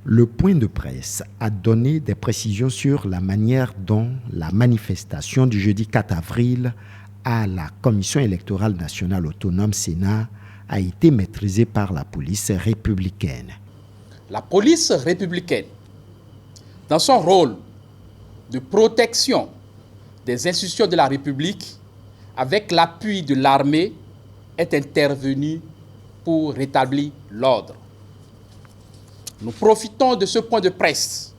Le point de presse a donné des précisions sur la manière dont la manifestation du jeudi 4 avril à la Commission électorale nationale autonome Sénat a été maîtrisée par la police républicaine. La police républicaine, dans son rôle de protection des institutions de la République, avec l'appui de l'armée, est intervenue pour rétablir l'ordre. Nous profitons de ce point de presse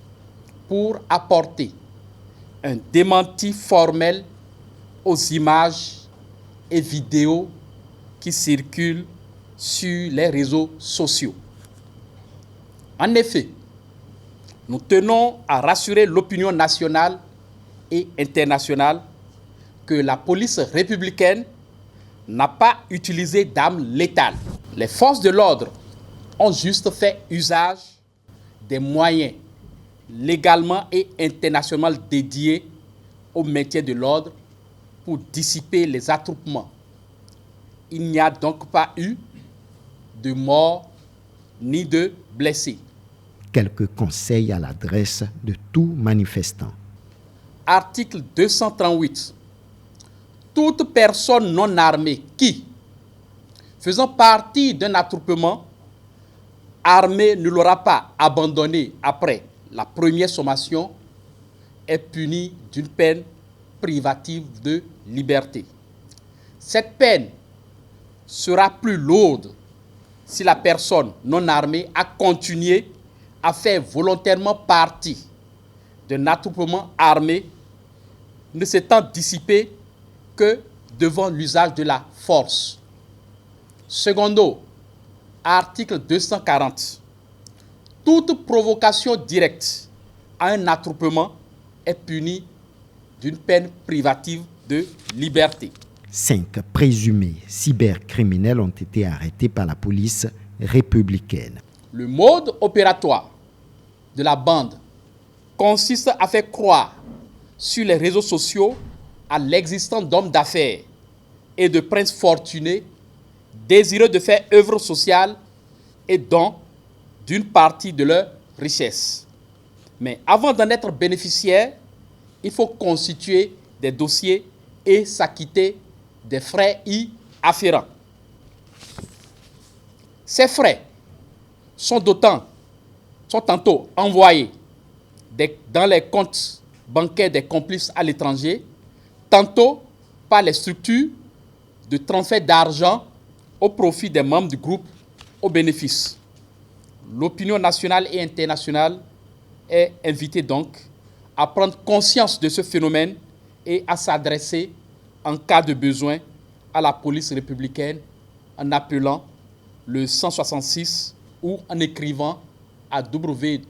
pour apporter un démenti formel aux images et vidéos qui circulent sur les réseaux sociaux. En effet, nous tenons à rassurer l'opinion nationale et internationale que la police républicaine n'a pas utilisé d'armes létales. Les forces de l'ordre ont juste fait usage des moyens légalement et internationalement dédiés au maintien de l'ordre pour dissiper les attroupements. Il n'y a donc pas eu de morts ni de blessés. Quelques conseils à l'adresse de tout manifestant. Article 238. Toute personne non armée qui, faisant partie d'un attroupement armé, ne l'aura pas abandonné après la première sommation est punie d'une peine privative de liberté. Cette peine sera plus lourde si la personne non armée a continué à faire volontairement partie d'un attroupement armé ne s'étant dissipé que devant l'usage de la force. Secondo, article 240. Toute provocation directe à un attroupement est punie d'une peine privative de liberté. 5 présumés cybercriminels ont été arrêtés par la police républicaine. Le mode opératoire de la bande consiste à faire croire sur les réseaux sociaux à l'existence d'hommes d'affaires et de princes fortunés désireux de faire œuvre sociale et don d'une partie de leur richesse. Mais avant d'en être bénéficiaire, il faut constituer des dossiers et s'acquitter des frais y afférents. Ces frais sont tantôt envoyés dans les comptes bancaires des complices à l'étranger, tantôt par les structures de transfert d'argent au profit des membres du groupe au bénéfice. L'opinion nationale et internationale est invitée donc à prendre conscience de ce phénomène et à s'adresser en cas de besoin à la police républicaine en appelant le 166 ou en écrivant à www.dgpr.bj